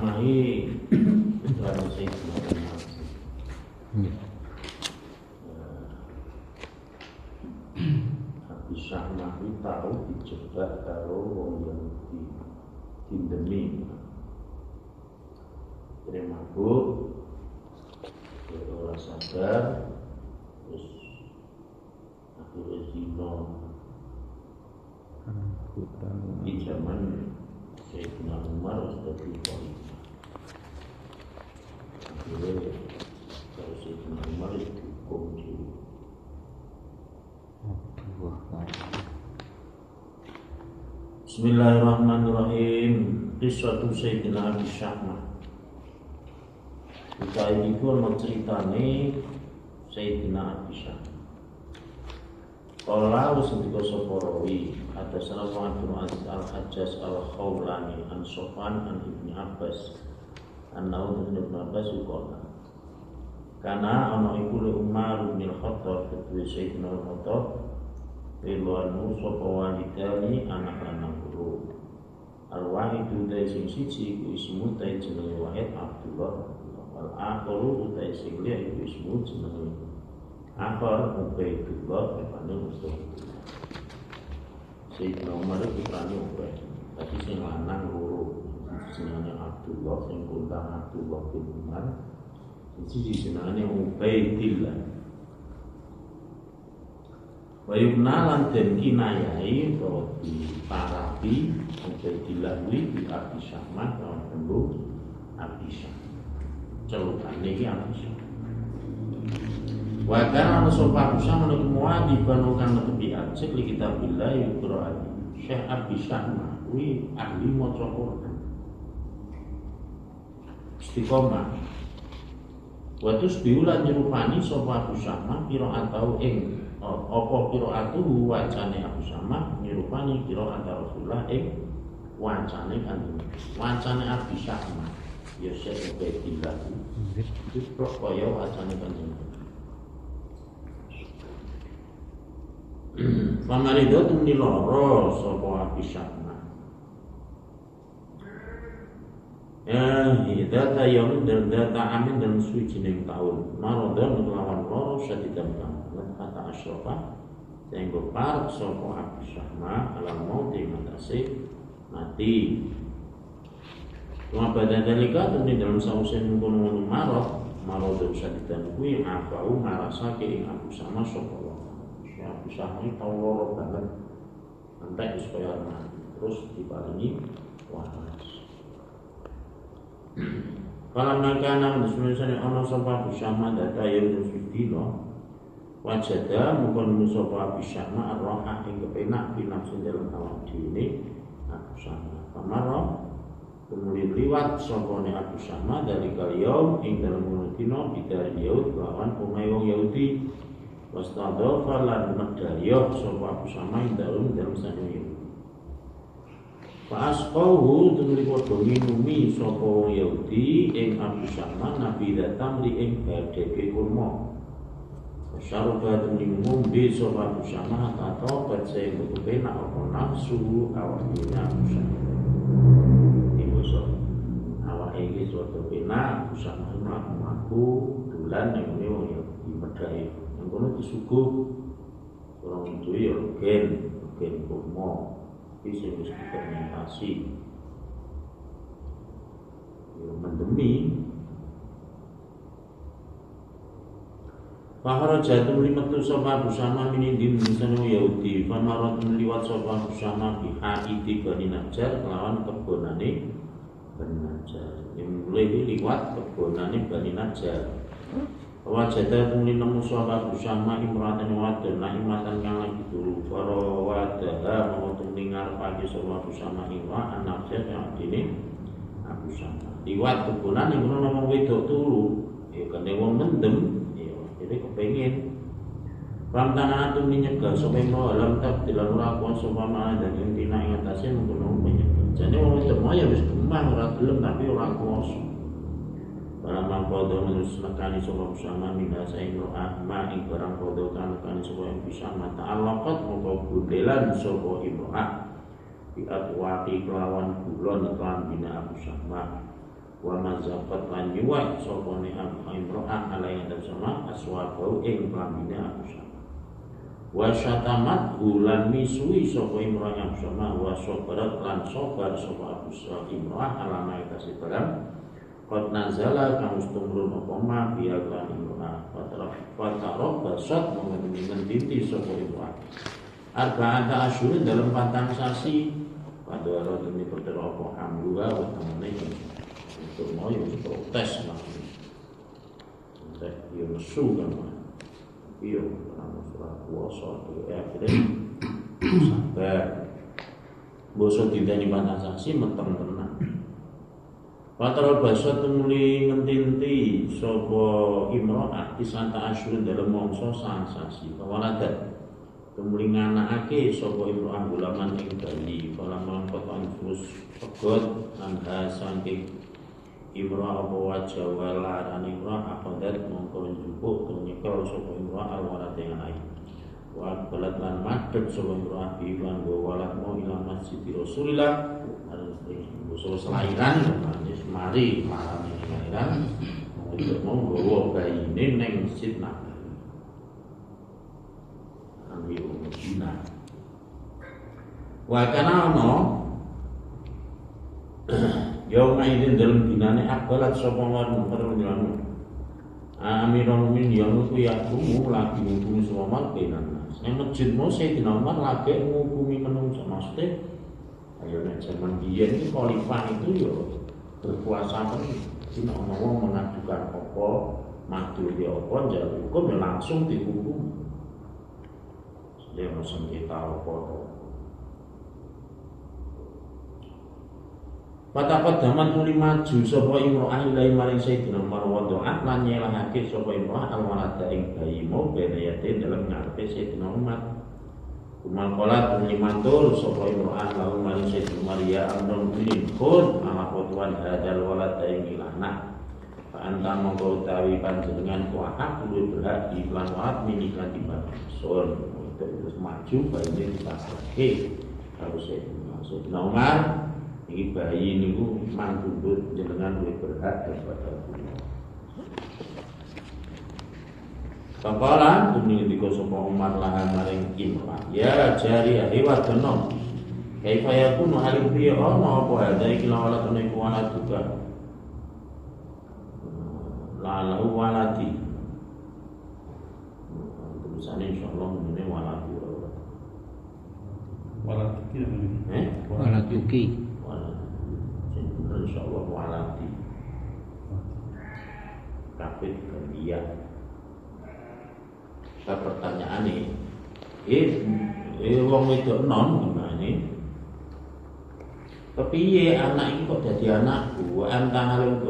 Syahmahi Putrane Sayyidina Umar. Abi Syahmahi tahu dijebak karo wong Yahudi dindemi mabuk ora sadar terus akhirnya zina di zaman Sayyidina Umar sudah dipoli. Akhirnya kalau Sayyidina Umar dihukum dulu. Bismillahirrahmanirrahim. Qissatu Sayyidina Abi Syahmah. Kita ini ana ceritane Sayyidina Abi Syahmah. Qala usdika sapa rawi atas Abdul Aziz Al-Hajjaj Al-Khawlani an Sofan an Ibnu Abbas annahu Ibnu Abbas qala kana ana iku Umar bin Khattab ketua Sayyidina Khattab ridwanu sapa walidani anak lanang loro al-wahidu ta sing siji iku ismu ta jenenge Wahid Abdullah wal akharu ta sing liya iku ismu jenenge Akhar Ubaidullah Ibnu Ubaidullah. Sayyidina Umar putrane Ubaid. Tapi sing lanang loro, jenenge Abdullah sing kondang Abdullah bin Umar. Siji jenenge Ubaidillah. Wa yubna lan den kinayai utawa diparapi Ubaidillah kuwi di Abi Syahmah lan tembung Abi Syahmah. Celukane iki Abi Syahmah. Wakana sopa Usama nukumwadi banukan netepi ajek li kitabillah yukro'an Syekh Abi Syahmah wi ahli maca Quran istiqomah watus biulan nyerupani sopa Abu Syahmah qira'atau ing apa qira'atuhu wacane Abu Syahmah nyerupani qira'ata Rasulullah ing wacane kanjeng wacane Abi Syahmah ya Syekh Ubaidillah itu kaya wacane kanjeng Famarido tumni loro sapa Abi Syahmah. Data yang dan data amin dalam suwijining taun. Marodon melawan loro sadidan banget kata Asyrafah sehingga parek sapa Abi Syahmah alam mau dimatasi mati. Cuma pada dalika tumni dalam sausen mengkono marodon sadidan kuwi afau marasake ing Abu Syahmah sapa Abu Syahmah tau loro banget entek supaya mati terus diparingi waras. Kalau nakana sebenarnya ana sapa Abu Syahmah data yang sudino wajada mungkon sapa Abu Syahmah ar-raha ing kepenak binafsin dalam awak dhewe Abu Syahmah. Pamaro kemudian liwat sapa Abu Syahmah dari kaliyaum ing dalam dina bidari Yahud lawan umay wong Yahudi wastadhafa lan medayah sapa Abu Syahmah dalam sanune. Fa asqahu tumuli padha minumi sapa Yahudi ing Abu Syahmah nabi datang li ing badheke kurma. Syaruba tumuli ngombe sapa Abu Syahmah tato baca kepenak apa nafsu awake Abu Syahmah. Dibosok awake iki suatu penak Abu Syahmah mlaku dolan ning ngene wong Yahudi medhai. Kono disuguh orang itu ya gen kurma iki wis fermentasi ya mendemi Bahara jatuh limetu sapa Abu Syahmah minindin misalnya Yahudi Famarat liwat sapa Abu Syahmah bihaiti Bani Najjar kelawan kebonane Bani Najjar yang mulai liwat kebonane Bani Najjar wajada tumli nemu sahabat Abu Syahmah imratan wadon naimatan kang lagi turu para wadaha mau tumli ngarepake sahabat Abu Syahmah imra anak yang dene Abu Syahmah liwat kebunan yang ngono ngomong wedok turu ya kene wong mendem ya jadi kepengin Ramtana tumli nyegah sapa imra alam tabdilan ora kuwi sapa ma dan intina ing atase mengkono penyegah jane wong wedok ya wis gemah ora gelem tapi ora kuwasa Barang mangkodo menurut nekani sopa bersama minda saingro ahma ing barang kodo kan nekani sopa yang bisa mata alakat moko bundelan sopa imro'ah biat wati kelawan bulon kelawan bina Abu Syahmah wa mazaqat lan yuwak sapa ne imro'ah alaihi sama aswabau ing klambine Abu Sama wa syatamat ulan misui sapa imro'ah sama wa sabarat lan sabar sapa Abu Sama imro'ah alama kasih barang qad nazala kang ustumrun apa ma biya lan imro'ah fatarab basat mengen titi sapa imro'ah arba'ata asyhur dalam 4 sasi pada orang ini perkara apa hamluha wa tamane untuk mau yang protes lah untuk yang su kan iya karena surat puasa itu akhirnya sabar bosok tidak di mana saksi menteng tenang Fatal basat temuli ngentinti sopo imro'ah tisanta asyurun dalam mongso sang sasi kawaladat temuli nganakake sopo imro'ah gulaman ing bali kalaman koton fus pegot angka sangking imro'ah apa wajah walaran imro'ah akodat mongko njupuk kenyekel sopo imro'ah alwalat yang lain wa balat lan madhep sopo imro'ah biwan wawalat mau ilang masjid Rasulillah usul selairan mari malam ini selairan untuk mau bawa bayi ini neng masjid Nabawi ambil Medina wa kana ono yo ngaidin dalam dinane akalat sapa wan perundang Amirul Mukminin yang ku yakumu lagi ngukumi semua kenan nang masjidmu Sayyidina Umar lagi ngukumi menungso maksudnya ayo nek zaman biyen iki khalifah itu yo berkuasa kan dina ana wong mengajukan apa maju dia apa njaluk hukum ya langsung dihukum dia ono sengketa apa Patapat daman tuli maju sapa imro'ah ilahi maring Sayyidina Umar wa do'at lan nyelahake sapa imro'ah al-walada ing bayi mau benayate dalam ngarepe Sayyidina Umar Kumal kolat menyimantul sopo imro'ah lalu maring Sayyidina Maria amrun minin kun ala kotuan hadal walad yang ilana Fa'antan mongkau utawi panjenengan kuahak kudu berhak di iklan walad miniklan di sun untuk terus maju bayi dipasrahke kalau Sayyidina Umar ini bayi ini mangkundut jenengan lebih berhak daripada Kepala dunia di kosong Umar lahan maring imro'ah ya jari hewa genom kaifa yakunu halim piye ono apa ada iki lawala kene kuwala juga lalu waladi tulisannya insyaallah ini waladi waladi waladi insyaallah waladi kafir dia pertanyaan wong wedok enom gimana kepiye anak iki kok dadi anakku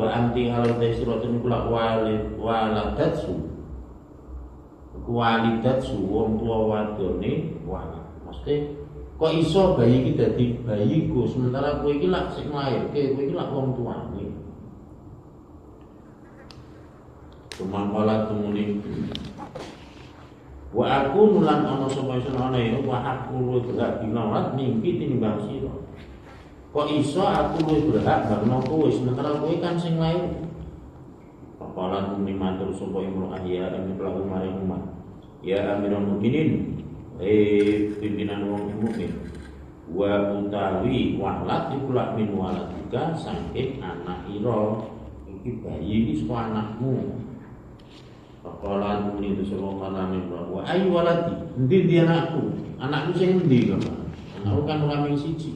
anti halal tesirotun kula walidatsu wong tua wadone mesti kok iso bayi iki dadi bayiku sementara kowe iki lak sing nglairke kowe iki lak wong tuane Sumangkala tumuli wa aku nulan ana sapa sunana ya wa aku luwih berhak binawat mimpi tinimbang sira kok iso aku luwih berhak bangno kowe sementara kowe kan sing lair papalan muni matur sapa imro'ah ya ing pelaku maring umat ya Amirul Mukminin pimpinan wong mukmin wa utawi walat ikulak min waladika saking anak ira iki bayi iki saka anakmu Pakolan muni itu semua kalamin bahwa ayu waladi, endi dia anakku sing endi kamu? Anakku kan kambing siji.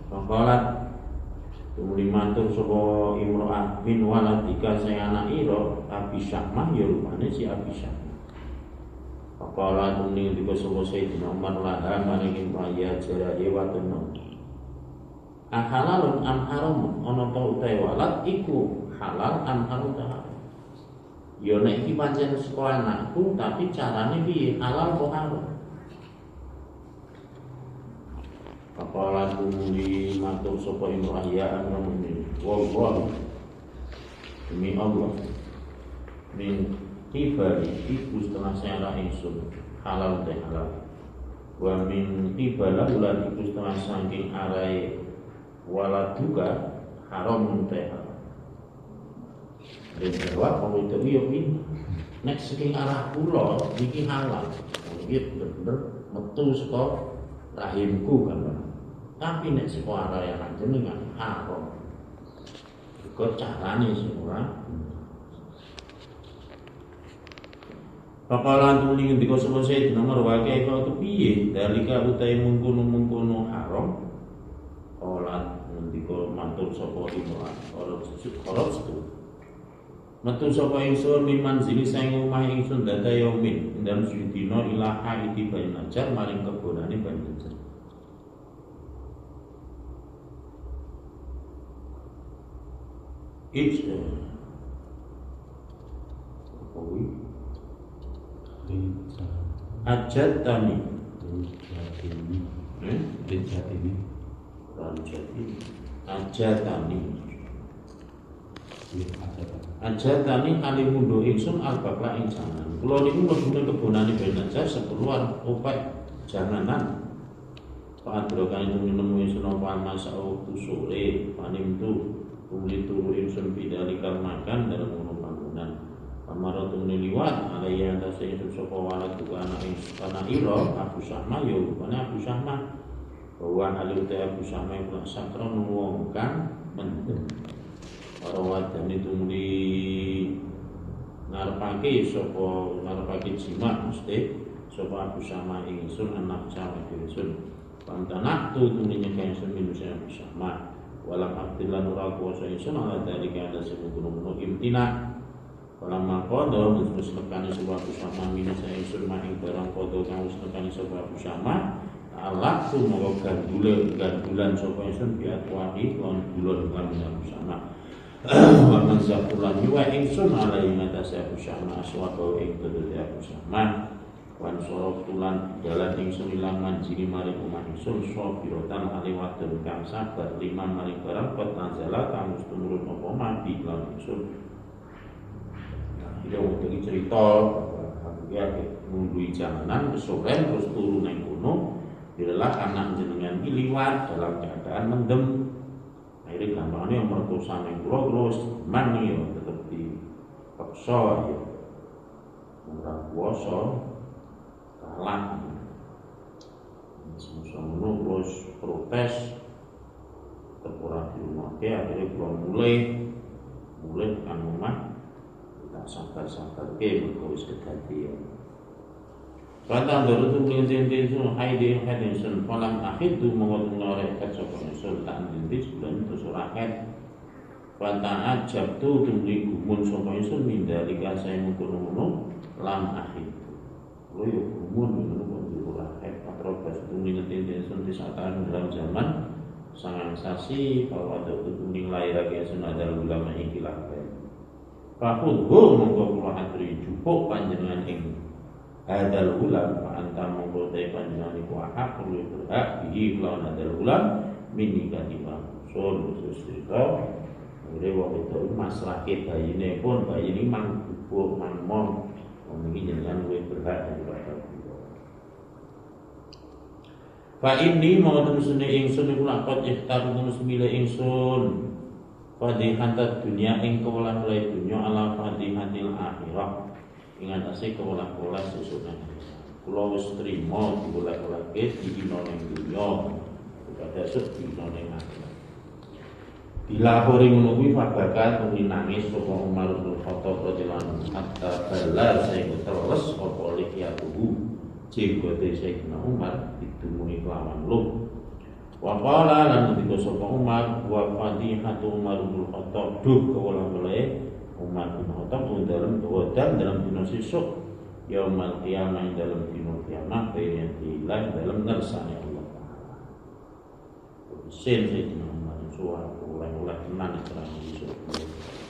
Pakolan tumuli matur sapa imro'ah min waladika sing anak ira Abi Syahmah ya rupane si Abi Syahmah. Pakolan muni itu sapa Sayyidina Umar laha maring imro'ah jarahe watun halalun am haram ana ta utahe walad iku halal am haram ta haram ya nek iki pancen saka anakku tapi carane piye halal apa haram Kepala tumuli matur sapa imro'ah ya Amirul Mukminin wallah demi Allah min kibari iku setengah saya ingsun halal ta halal wa min qibala ulan iku setengah saking arai waladuka haram teh. Dan jawab mau itu yo pin. Nek saking arah kula iki halal. Iki bener metu saka rahimku kan. Tapi nek saka arah yang jenengan haram. Kok carane sing ora. Pakalan tuli ngendika sapa Sayyidina Umar wa kaifa kepiye dalika utai mungkunu haram. Olat ngendika matur sapa Imran ora setu. Metu sapa ingsun liman zili sang omah ingsun data yaumin dalam sudina ilaha iki bayi najar maring kebonane bayi najar. It's Ajatani Ajatani kali mundur ingsun albakla ing jangan. Kula niku mlebune kebonane Ben Najar sepuluhan opek janganan. Padrokan itu nemu ingsun apa masa waktu sore panim tu uli turu ingsun bidalikal makan dalam bangunan. Amaratun liwat alaiya atas ingsun sapa walad anak ira Abu Syahma ya rupane Abu Syahma bahwa alih Abu Syahma iku sakron wong kang mendem para wadan itu muli ngarepake jima mesti sapa Abu Syahma ingsun anak cawe ingsun pantanak tu tuminya ingsun manusia Abu Syahma walam abdilan ora kuasa ingsun ala dalika ada sing gunung imtina. Lama kodo terus nekani sebuah Usama minus ingsun maing barang kodo kang wis nekani sebuah Usama Allah tu mau gandulan sapa ingsun biat wahi lan gulon lan Usama wa manzakulan wa ingsun alai ngatas Usama aswado ing kedhe Usama wan sorok tulan dalan ingsun ilang manjini maring omah ingsun sobirotan ali wadon kang sabar lima maring barang petanjala kang wis tumurun apa mati lan ingsun. Dia untuk cerita ya nunggu jalanan sore terus turun naik gunung dilelah anak jenengan liwat dalam keadaan mendem akhirnya gampangnya yang merkosa naik pulau man ya tetap dipaksa ya murah kuasa kalah semua terus protes terpurah di rumah akhirnya pulau mulai kan rumah sabar-sabar ke berkawis kegantian. Kata dorong tu kelintin sun haidi hadinsun falam akhir tu mengot ngorek kacau sultan dintis bulan tu surahet. Kata ajab tu tumli gumun sopai sun minda liga saya mengkono lam akhir. Lo yo gumun menurut surahet patrobas tumli kelintin sun disatakan dalam zaman sangang sasi bahwa ada tumli lahir lagi sun ada ulama ikilah. Fakudhu mongko kula aturi jupuk panjenengan ing hadal ulam fa anta mongko te panjenengan iku hak kuwi berhak bihi lawan hadal ulam minika timbang sun cerita akhire wong itu masrake bayine pun bayine mang jupuk mang mom iki jenengan kuwi berhak daripada fa inni mongko sune ingsun iku lakot ikhtar terus milih ingsun fadihatat dunia ing kewelah-welah dunia ala fadihatil akhirah ing atase kewelah-welah sesune kula wis trima diwelah-welahke dina ning dunya kepada sedina ning akhirat dilapori ngono kuwi fabakat nangis sapa Umar bin Khattab radhiyallahu anhu hatta bala sing terus apa lihyatuhu jenggote Sayyidina Umar ditumuni kelawan luh. Wa qala lan ngendika sapa Umar wa fatihatu Umar bin Khattab duh kawula-wulae Umar bin Khattab dalam dina sesuk yaumul qiyamah dalam dina kiamat dalam ngersane Allah Taala. Sen Sayyidina Umar suara ulah tenan terang sesuk.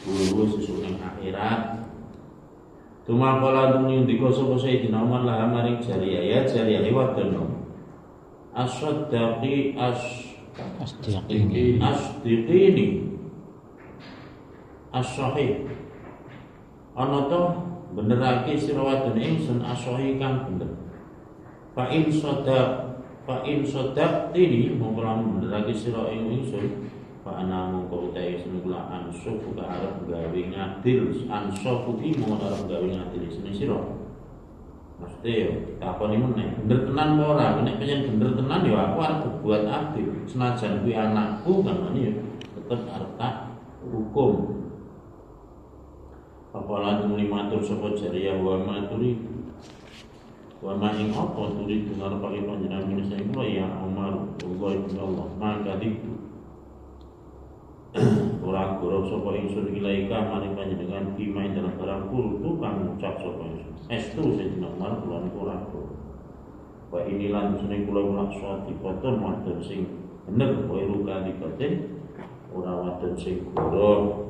Lulus sesuk ning akhirat. Tuma qala ngendika sapa Sayyidina Umar lah maring jariyah wadon As-saddaqini as-sahih ana to benerake sira wadon ingsun as-sahih kang bener Fa in sadaqtini mongko lamun benerake sira ing ingsun fa ana mongko utahe semula ansofu ka arep gawe ngadil ansofu ki mongko arep gawe ngadil sira mesti yo takoni meneh bener tenan apa ora nek pancen bener tenan yo aku arep berbuat adil senajan kuwi anakku kan yo tetep arep tak hukum apalan matur sapa jariyah wa maturi wa ma ing apa turi dengar pakai panjenengan Indonesia kula ya Umar Allah maka itu ora goro sapa ingsun ilaika maring panjenengan bima ing dalam barang kultu kang ngucap sapa ingsun estu Sayyidina Umar kula ora goro wa inilan sune kula maksud dipotong wadon sing bener kowe ruka dibatin ora wadon sing goro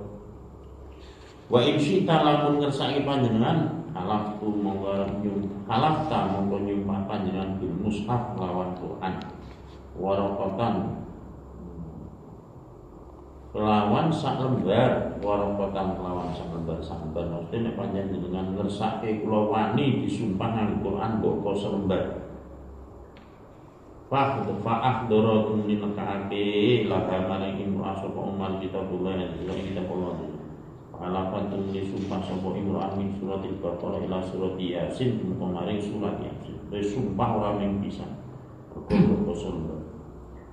wa insita lamun ngersaki panjenengan halaftu monggo halafta monggo nyumpah panjenengan bil mushaf lawan Quran warokotan kelawan sak lembar warokotan kelawan sak lembar maksudnya nek panjenengan ngersake kula wani disumpah nganggo Quran mbok selembar fa'ah doro tumni nekake laga maring imro asapa umar kitabullah ila kitabullah alapan tumni sumpah sapa imro'an min surat al-baqarah ila surat yasin kemarin surat yasin wis sumpah ora mung bisa kok sumber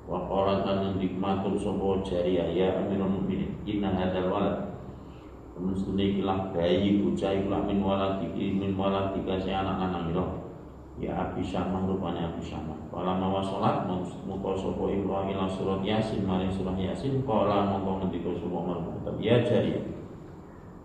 wa qala tan nikmatul sapa jariyah ya amirul mukminin inna hadzal walad mestune ilang bayi bocah ilang min waladika si anak lanang ira ya abi syamah rupane abi syamah kala mawa salat muka sapa imro'an ila surat yasin maring surat yasin kala mongko ngendika sapa umar ya jariyah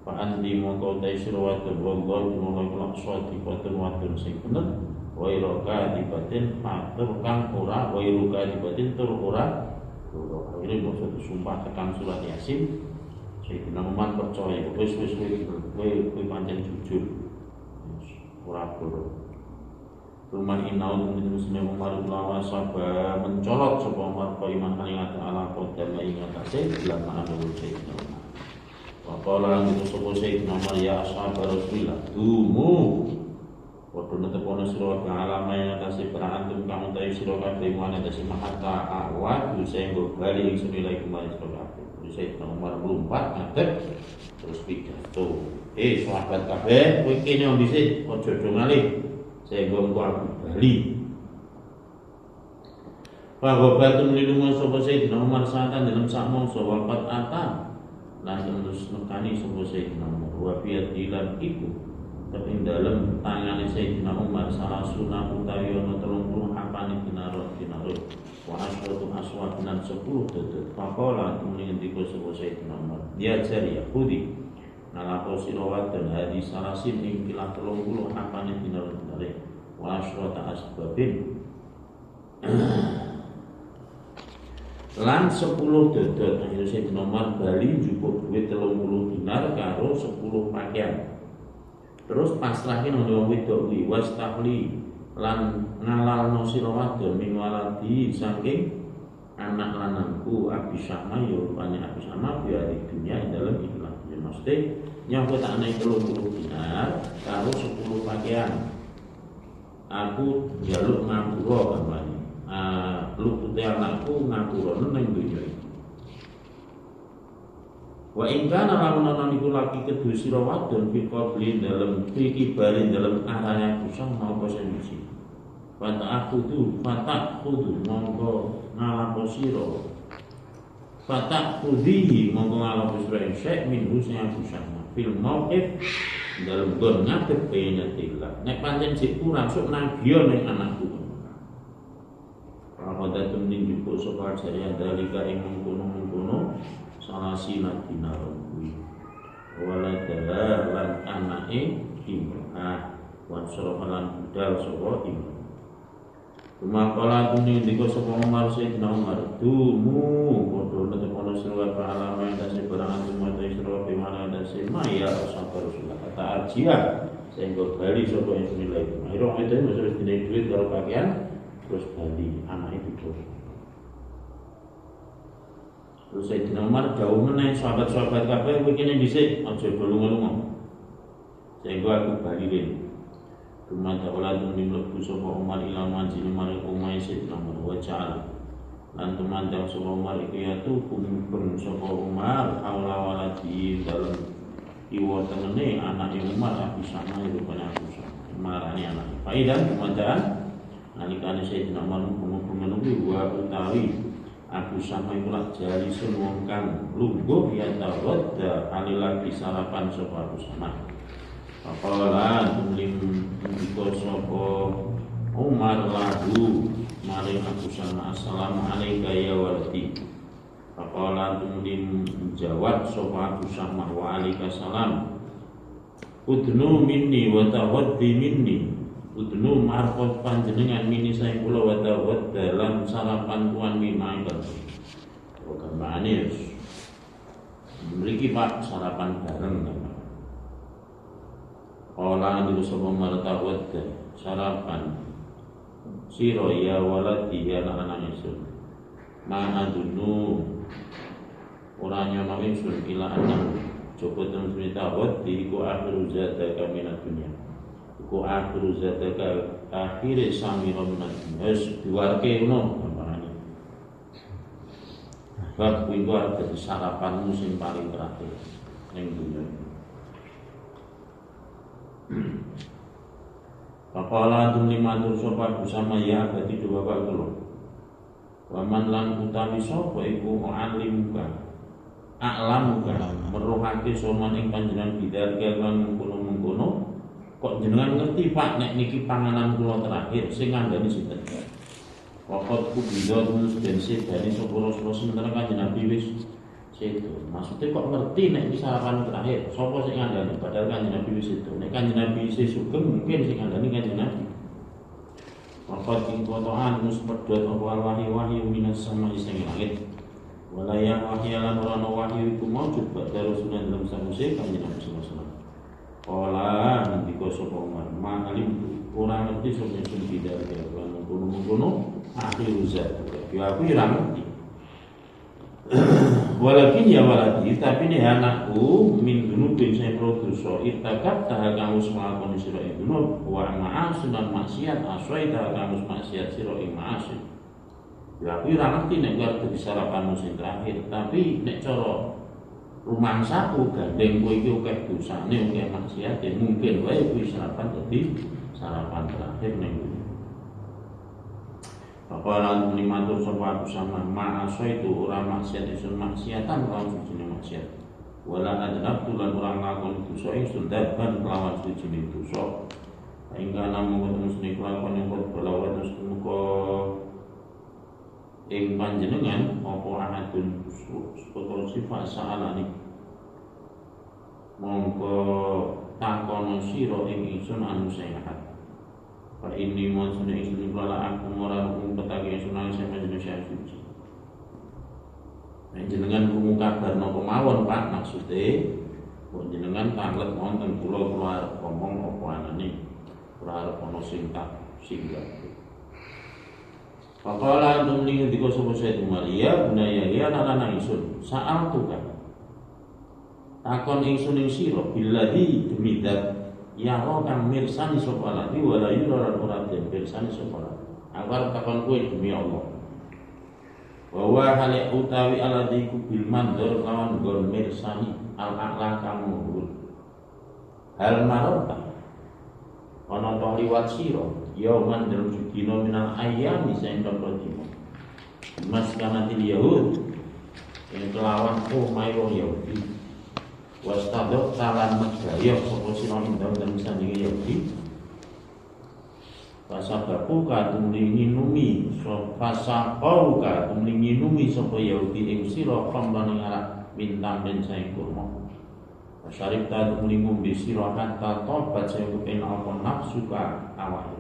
Pak Andi mongko utai sirwatun wallahu dimulai kulak suati batun watun sing bener wairoka dibatin matur kang ora wairoka dibatin tur ora ini maksud sumpah tekan surat yasin Sayyidina Umar percaya wis kowe pancen jujur ora bodoh Rumah inaun muslim Umar lawan sahabat mencolot sapa Umar ka iman kang ala qadam ing atase lama anu Sayyidina Umar Waqala itu sapa Sayyidina Umar ya ashab Rasulillah dumu padha netepono sira alama ing atase para antum kang utawi sira kabeh mana atase mahata awat sehingga bali ing senilai kemarin sira kabeh Sayyidina Umar melompat ngadeg terus pidato sahabat kabeh kowe kene wong dhisik aja do ngalih sehingga engko aku bali Pagobatun lilungan sapa Sayyidina Umar saatan dalam sak mangsa waqat ata lan terus nekani sapa Sayyidina Umar wa biadilan iku tapi dalam tangane Sayyidina Umar salah sunah utawi ana 30 apane dinarot wa aswatu aswatan 10 dodot faqala muni ngendika sapa Sayyidina Umar dia jari Yahudi nalako sira wadon hadis salasin ing kilah 30 apane dinarot wa aswata asbabin lan 10 dodot akhirnya Sayyidina Umar bali njupuk duit 30 dinar karo 10 pakaian terus pasrahin nang wong wedok kuwi wastahli lan ngalalno sira wadon min waladi saking anak lanangku Abi Syama ya rupane Abi Syama ya di dunia dalam ikhlas ya mesti nyampe tak naik 30 dinar karo 10 pakaian aku njaluk ngapura kampanye lu putih anakku ngapura neng dunia wa ingkana lamun niku laki kedua sira wadon fi qabli dalam iki bali dalam araya kusang maupun sendiri fata khudu monggo ngalapo sira fata khudihi monggo ngalapo sira syek minhu sing kusang fil mauqif dalam gon ngadep bainatillah nek pancen sik kurang sok nagiyo ning anakku Ramadan ning jupuk sapa jaya dalika ing mengkono salah sinat dinaron kuwi waladalah lan anake imrah wan sorofalan budal sapa imrah Kumakala tuning diko sapa Umar Sayyidina Umar dumu padha netepono sira alama dase barang semua sira bimana dase maya sabar Rasulullah kata arjiah sehingga bali sapa yang senilai akhirnya itu wis dine duit karo pakaian terus bali anak itu terus Sayyidina Umar jauh meneh sahabat-sahabat kabeh kowe kene dhisik aja lunga-lunga sehingga aku bali Tumata uladun dimlebu sapa Umar ila manjine maring omahe Sayyidina Umar wa ja'al lan tumandang sapa Umar iku ya tukum sapa Umar aula waladi dalem iwa tengene anake Umar Abu Sama itu kana Abu Sama marane anak faidan tumandang nalikane Sayyidina Umar menunggu wa utawi Abu Sama iku lak jari sun wong kang lungguh ya tawadda alilagi sarapan sapa Abu Sama. Faqala tumlim ndika sapa Umar lahu maring Abu Sama assalamu alayka ya waladi. Faqala tumlim jawab sapa Abu Sama wa alayka salam. Udnu minni wa tawaddi minni. Udnu marqat panjenengan minni sae kula wa tawadda lan sarapan tuan minaken. Kembane mriki Pak sarapan bareng kan. Kala dulu sapa martawat sarapan sira ya waladi ya anak ingsun ma'adunu ora nyono ingsun ila anak coba temen tawat iku akhiru zataka minat dunya iku akhiru zataka akhire sami minat dunya wis diwarke ngono gampangane bab kuwi kok dadi sarapanmu sing paling terakhir ning dunya. Faqala tumlimatur sapa bersama ya berarti dua bapak kula. Waman lan utawi sapa iku alimuka a'lamuka meruhake soman ing panjenengan bidar kelawan mengkono-mengkono kok jenengan ngerti Pak nek niki panganan kula terakhir sing ngandani sinten. Pokok kubida terus ben sedane sapa Rasulullah sementara kanjeng Nabi wis sedo. Maksudnya kok ngerti nek iki sarapan terakhir sapa sing ngandani padahal kanjeng Nabi wis sedo. Nek kanjeng Nabi isih sugeng mungkin sing ngandani kanjeng Nabi. Waqat ing kotoan muspedot apa wahyu minas sama sing langit. Wala ya wahyu lan ora ana wahyu iku maujud badhe Rasulullah dalam sause kanjeng Nabi sallallahu alaihi wasallam. Kala ngendika sapa Umar, "Ma'alim ora ngerti sapa sing bidar lan ngono-ngono akhir zat." Ya aku ora ngerti. Walakin ya waladi tapi nih anakku min dunubin saya produso irtakab tahal kamu semalakoni siro ing dunub wa ma'asunan maksiat aswai tahal kamu maksiat siro ing ma'asun. Ya aku ngerti nek ngerti sarapanmu sing terakhir tapi nek cara rumah saku gandeng kowe iki akeh dosane akeh maksiate mungkin wae kuwi sarapan dadi sarapan terakhir ning Papalan menimatur sapa aku sama ma'aso itu orang maksiat isun maksiatan lawan sujine maksiat. Wala adnab tulan orang lakon dosa ingsun daban lawan sujine dosa. Hingga namung ketemu seni kelakon yang kot berlawan terus muka ing panjenengan apa ahadun sepotong sifat sa'alani. Mongko takono sira ing ingsun anu sehat. Pak ini mohon sudah ingin dibala aku moral petagi sunai sama Indonesia suci. Jenengan krungu kabar napa mawon Pak maksude kok jenengan tanglet wonten kula arep ngomong apa anane ora arep ana sing tak singgah. Faqala tumli ndika sapa Sayyid Maria bunaya ya anak ingsun saal tuka. Takon ingsun ing sira billahi demi zat ya roh kang mirsani sapa lati wala yura ora den mirsani sapa lati. Aku arep takon kowe demi Allah. Wa hale utawi alladzi bil mandur lawan gol mirsani al-a'la kang luhur. Hal marota ana to liwat sira ya mandel dina minal ayyami sing dina. Mas kanatil yahud yang kelawan mai wong Yahudi. Wastadok talan megayok sapa sira indang dan sandinge Yahudi. Fasabaku kadung nginumi fasaqau kadung nginumi sapa Yahudi ing sira pamrane arak bintang den sae kurma. Syarif kadung ngombe sira hatta tobat sae kepen apa nafsu ka awak.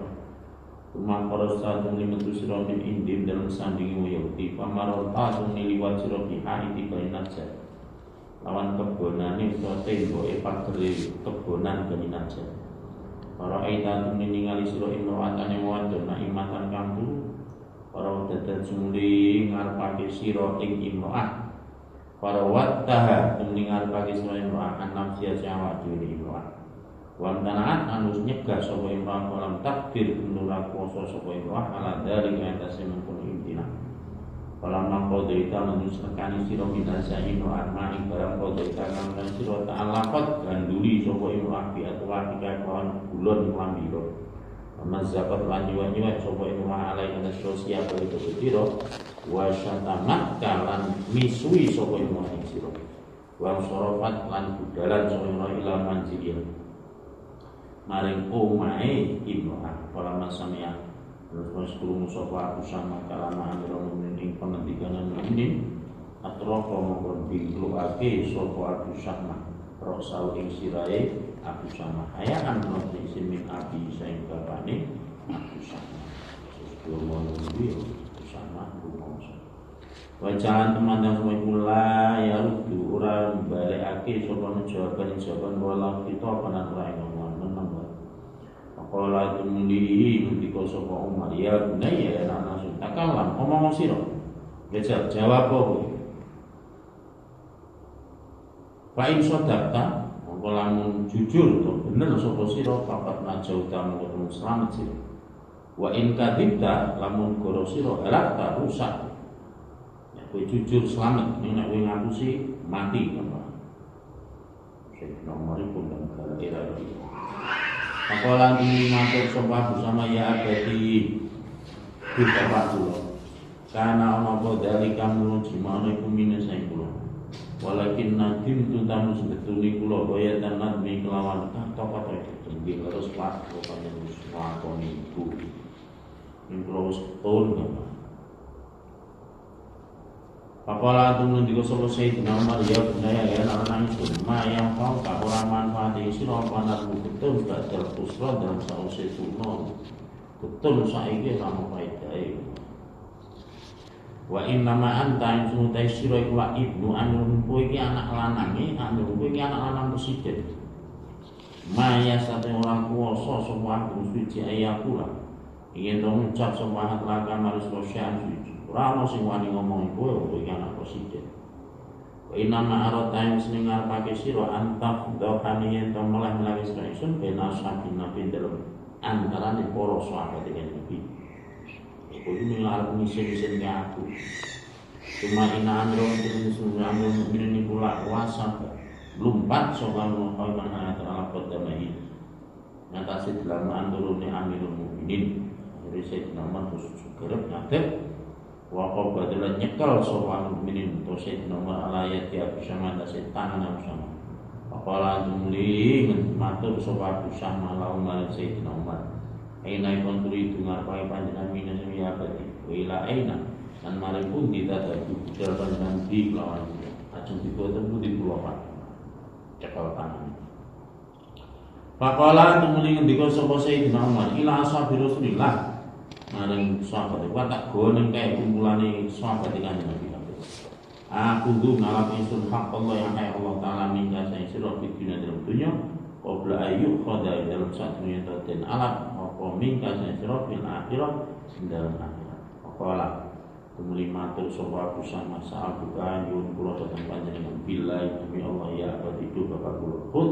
Rumah para sadung metu sira bin indim dalam sandinge Yahudi pamarot kadung liwat sira biha iki kainatsa. Lawan kebonane utawa temboke pagere kebonan keminaja. Para aitan ningali sira imro'atane wadon naimatan kampu. Para dadan sumuli ngarepake sira ing imro'ah. Para wattaha ningali ngarepake sira imro'ah anam sia-sia awak dhewe imro'ah. Wan tanaan anus nyegah sapa imrah walam takdir nura kuasa sapa imrah ala dari atase mengkono intina. Walam maqdaita manus nekani sira minasain wa arma'i barang qadaita kang sira ta'alaqat ganduli sapa imrah bi atwa dikawan kulon lambiro. Mazakat lan nyuwun sapa imrah alai kana sosial itu sira wa syatamat kalan misui sapa imrah sira. Wa sorofat lan budalan sapa imrah ila manzil. Maring omahe imrah para masamia terus maskrungu sapa aku sama kalama amiro ing pengendikanan ini atrofa mongkon bilukake sapa aku sama rosau ing sirahe aku sama hayaan nonton min abi saing bapane aku sama sesuatu mono aku sama rumangsa wajalan teman-teman semua pula ya rudu ora balekake sapa jawaban wala kita panan ora Qala tumlihi ngendika sapa Umar ya bunayya ana sun takalam omong sira jawab kowe fa in sadaqta mongko lamun jujur to bener sapa sira papat najauta mongko selamat sira wa in kadzibta lamun goro sira halakta rusak nek kowe jujur selamat nek kowe ngapusi mati apa sing nomor pun dalam era iki Apalan ini matur sapa bersama ya abadi di bapak kula. Karena ana apa dari kamu jimane kumine saing kula. Walakin nadim tu tamu sebetulnya kula kaya tanat mi kelawan kata-kata tinggi terus pas rupane wis lakoni iku. Ing kula wis ketun apa. Apalan tumun digo sapa Sayyidina Umar ya budaya ya ana isun ma yang kau tak ora manfaat sira panar betul badal kusra dalam sause suno betul saiki ora faedahe wa inna ma anta suntai sira iku la ibnu amrun kowe iki anak lanange amrun kowe iki anak lanang presiden maya sate ora kuwasa sapa suci ayakula ingin dong ucap sapa laka marus sosial suci ora ono sing wani ngomong kowe iki anak presiden. Wa inna ma arata yang seneng ngarepake sira antaf dohani yen to melah wis isun bena sakin nabi dalem antarane para sahabat dengan nabi. Iku iki ngarep ngisi-ngisi ke aku. Cuma ina amro ini pula wasab lumpat sapa kau mana ta'ala qadamahi. Ngatasi dalam andurune Amirul Mukminin. Jadi Sayyidina Umar khusus gerep ngadep Waqo badalan nyekal sopan mukminin to Sayyidina Umar alayat ya bersama setan sama. Apala jumli matur sopan bersama lau maring Sayyidina Umar. Aina ikon turi dengar pai panjenengan minus ya abadi. Wila aina dan maring pun ditata budal panjenengan di lawan. Ajeng diboten di pulau Pak. Cekal tangan. Faqala tumuli ngendika sapa Sayyidina Umar ila ashabi Rasulillah. Maring sahabat itu tak goneng kayak kumpulane sahabat Kanjeng Nabi. Aku tuh ngalami sun hak Allah yang kayak Allah Taala minta saya sira di dunia qabla ayyuk khadai dalam satu dunia dan alat apa minta saya sira fil akhirat dalam akhirat. Qala tumuli matur sapa aku sama saat bukan yun kula datang panjenengan billahi demi Allah ya abadi itu bapak kula khud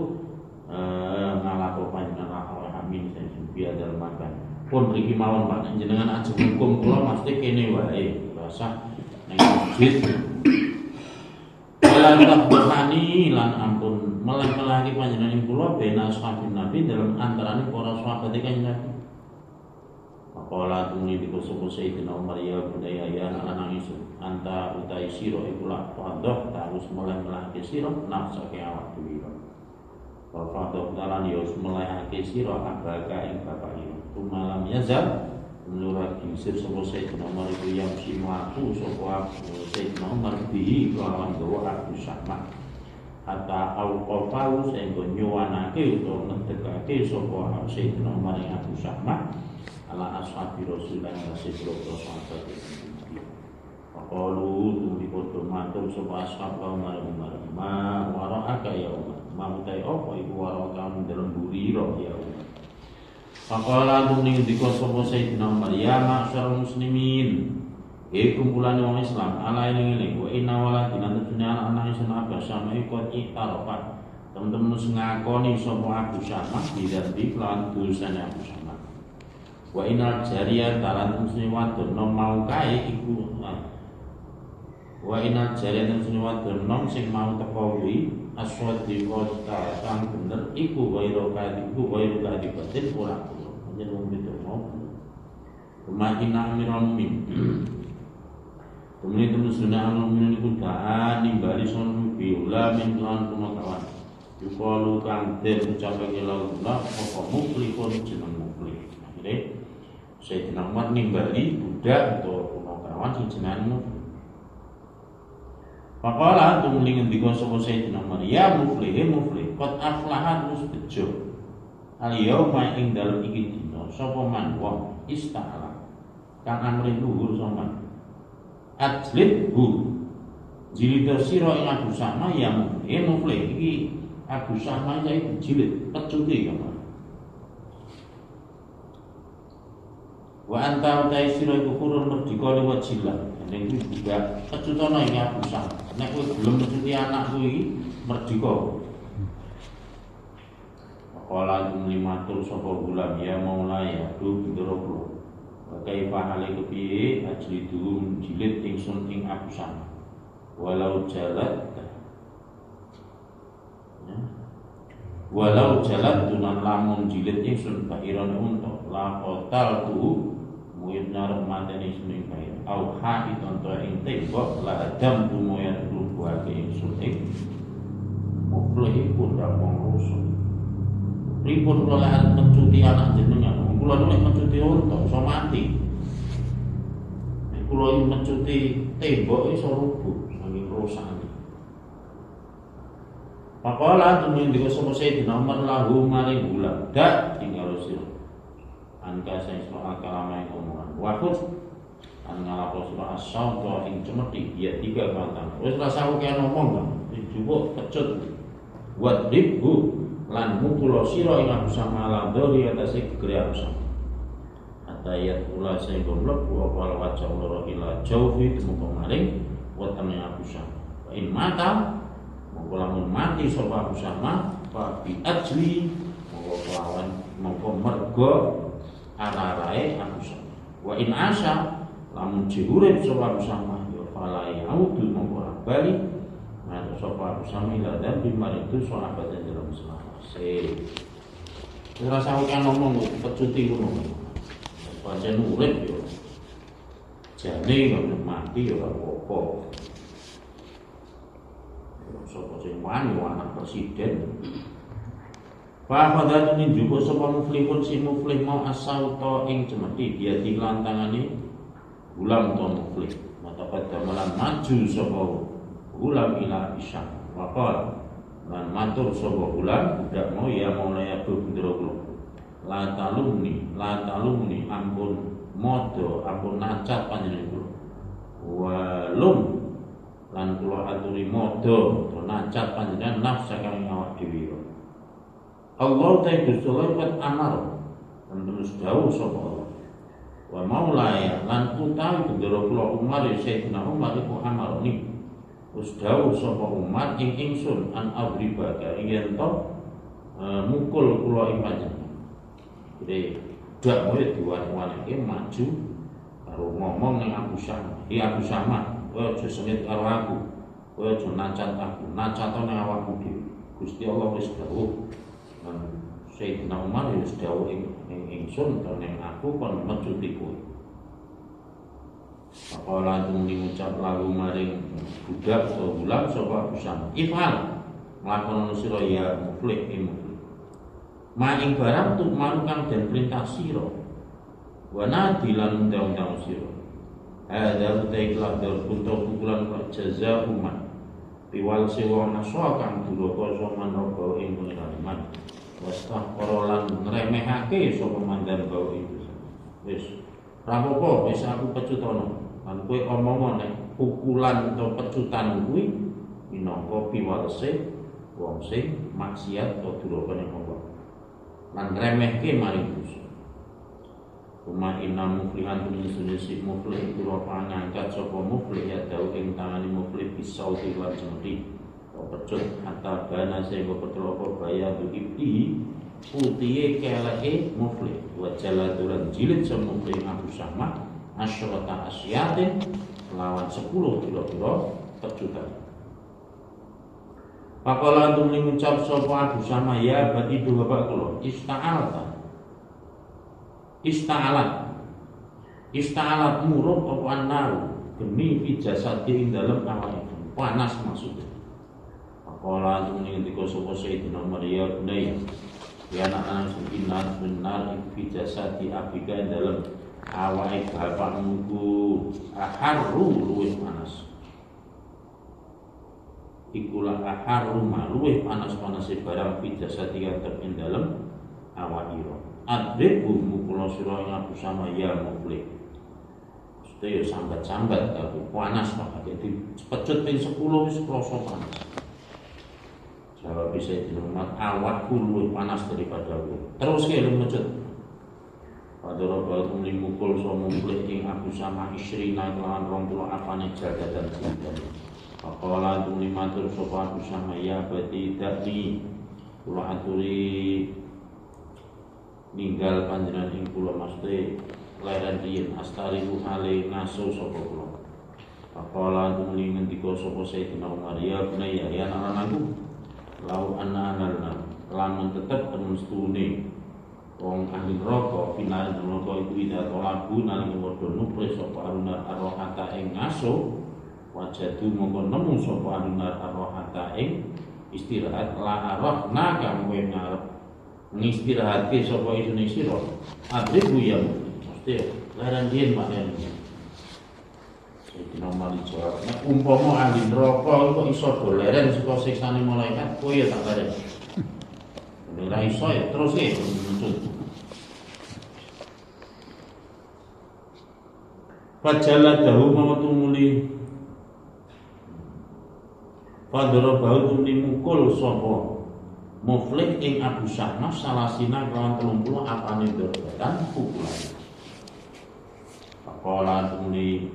ngalako panjenengan amin saya biar dalam makan pun mriki mawon Pak jenengan ajeng hukum kula mesti kene wae rasa ning masjid lan tabani lan ampun meleh-melehake panjenengan kula bena sahabat Nabi dalam antaraning para sahabat Kanjeng Nabi. Apalah tuni dikoso Sayyidina Umar ya budaya ya anak isu anta utai sira iku lak fadhah terus meleh-melehake sira nafsake awak dhewe. Fadhah dalan ya melehake sira abaga ing bapak iki. Malam yazal menurut kisir sapa Sayyidina Umar itu yang si mlaku sapa Sayyidina Umar bihi kelawan dawa aku sama hatta auqafahu sehingga nyuwanake utawa ngedekake sapa Sayyidina Umar yang aku sama ala ashabi Rasulullah sallallahu alaihi wasallam. Qalu tuli padha matur sapa ashab Umar ma wara'aka ya Umar mamtai apa iku wara'aka dalam buri ya Umar. Faqala tumning dikon sapa Sayyidina Umar ya ma'syarul muslimin. Kumpulan wong Islam ala ini wa inna waladina tunjana anak isun abah sama ikut iktarafat temen-temen ngakoni sapa Abu Syamah bidzati lan dosane Abu Syamah. Wa inal jariyah talan musni wadon nom mau kae iku wa inal jariyah musni wadon nom sing mau teko kuwi aswadi kota kang bener iku wairo kadi batin ora kulo panjen wong itu mau kemahina amiron min kemudian sunah al-mu'minin iku da'an nimbali son biula min lan kawan yukalu kang den ucapan ilallah apa muflihun jeneng muflih. Akhirnya Sayyidina Umar nimbali budak atau kawan sing jenenge muflih. Faqala antum ngendika sapa Sayyidina Umar ya muflih qad aflaha nus bejo al yauma ing dalem iki dina sapa man wong ista'ala kang amrih luhur sama ajlid jilid sira ing Abu Syamah ya muflih iki Abu Syamah saya jilid pecuti kamar. Wa anta utai sira iku kurun merdeka liwat jilat. Ning iki juga pecutono iki Abu Syamah. Nek kowe gelem mecuti anakku iki merdeka. Kala limatur sapa gulam ya maula ya du bidoro. Wa kaifa hale kepiye ajlidu jilid ingsun ing Abu Syamah. Walau jalan tunan lamun jilid ingsun bahiran untuk la kotal tu muyut nyarep mateni suning bahir au ha itonto ing tembok la adam tu moyan klubuake ingsun ing muflih pun dak wong rusuh pripun kula mencuti anak jenengan kula nek mencuti unta iso mati nek kula mencuti tembok iso rubuh saking rusane. Pakola tumin diko sapa Sayyidina Umar lahu maring bulan dak tinggal sira. Angka sing soal kalame omongan. Wakut an ngalapo sira asal ing cemeti ya tiga batang. Wis rasa kok ngomong kan. Dijupuk pecut. Buat ribu lan mukul sira ing Abu Syamah landori atase gegere Abu Syamah. Atayat kula sing gomlok wa waca loro ila jaufi temuko maring wetene Abu Syamah. In mata lamun mati sapa Abu Syamah fa bi ajli monggo lawan monggo mergo ararae Abu Syamah. Wa in asya lamun urip sapa Abu Syamah ya fala yaudu monggo bali nah sapa Abu Syamah ila dan bimaring itu sahabat dalam Islam. Ora sawokan ngomong pecuti ngono. Pancen urip yo jane kok mati yo ora apa-apa. Sapa sing wani anak presiden. Fa fadat min juga sapa muflihun si muflih mau asal to ing cemeti dia dilantangane ulam to muflih. Mata pada malam maju sapa ulam ila isya. Waqal lan matur sapa ulam budak mau ya mulai Abu Bidro la talumni ampun modo ampun nacat panjenengan walum lan kula aturi modo nacat panjenengan nafsa kang awak dhewe. Allah ta Gusti Allah amar terus dawuh sapa Allah. Wa maulaya lan utawi bendera kula Umar Sayyidina Umar iku amar ni. Terus dawuh sapa Umar ing ingsun an abriba yen to mukul kula ing panjenengan. Jadi dak mulih diwan-wanake maju karo ngomong ning Abu Syamah. Abu Syamah kowe aja sengit karo aku. Kowe aja nacat aku. Nacatane awakmu dhewe. Gusti Allah wis dawuh. Lan Sayyidina Umar wis dawuh ing ingsun ning aku kon mecuti kowe. Apalah tumuni ngucap lagu maring budak atau bulan sapa Abu Syamah. Ifal nglakoni sira ya muflih muflih. Maing barang tuk maru kang den perintah sira. Wa nadilan undang-undang sira. Ada utai kelak dari kuntuk pukulan jaza umat piwal sewa naswa kang duraka soman rogo ing pengiran wastah korolan ngeremehake sopa mandan bau itu wis rapopo wis aku pecutono lan kowe omong nek pukulan atau pecutan kuwi minangka piwalse wong sing maksiat atau duraka ning Allah lan ngremehke maring dosa. Kuma inna muflihan tunisisi muflih kula pangangkat sapa muflih ya dawuh ing tangane muflih bisauti lan cemeti pecut hatta bana sehingga betul apa bayadu ibti putihe keleke muflih wa jaladulan jilid semuflih Abu Syamah asyrata asyatin lawan 10 kira-kira pecutan. Pakola antum mengucap sapa Abu Syamah ya berarti dua bapak kula ista'alat murub apa annaru geni fi jasadi ing dalem awake panas maksudnya. Pakola antum ngendika sapa Sayyidina Maryam bunaya ya anak sunnah benar fi jasadi abika ing dalem awake bapakmu ku aharru luwih panas. Ikulah aharru luwih panas-panase barang fi jasadi kang ing dalem awak ira. Adribu mukula sira ing Abu Syamah ya muflih. Mesti ya sambat-sambat tapi panas banget. Jadi pecut ping 10 wis krasa panas. Jawab bisa dilemat awakku luwih panas daripada aku. Terus ke mecut. Padahal baru mukul so muflih ing Abu Syamah isrina kelawan 20 apane jadatan sinten. Pakola tum limatur sapa Abu Syamah ya berarti dadi kula aturi ninggal panjenengan ing kula mesti leren riyen astariku ale ngaso sapa kula. Pakola tum ngendika sapa Sayyidina Umar ya bunaya ya anak-anakku lau anna lamun tetep temen stune wong ahli neraka final neraka iku ida tolabu nalika padha nupres sapa arunar arrohata ing ngaso wajadu mongko nemu sapa arunar arrohata ing istirahat la arrohna kang kowe ngarep ngistirahate sapa isune sira adribu ya mesti laran yen makane iki nomor jawab nek umpama ahli neraka kok iso doleren saka siksane malaikat kowe ya tak leren ora iso ya terus ya menuntut. Fajala dahu mawatumuli Fadara bahu tumli mukul sopo muflih ing Abu Syamah salasina kawan 30 apane dorbatan pukulan. Pakola tumli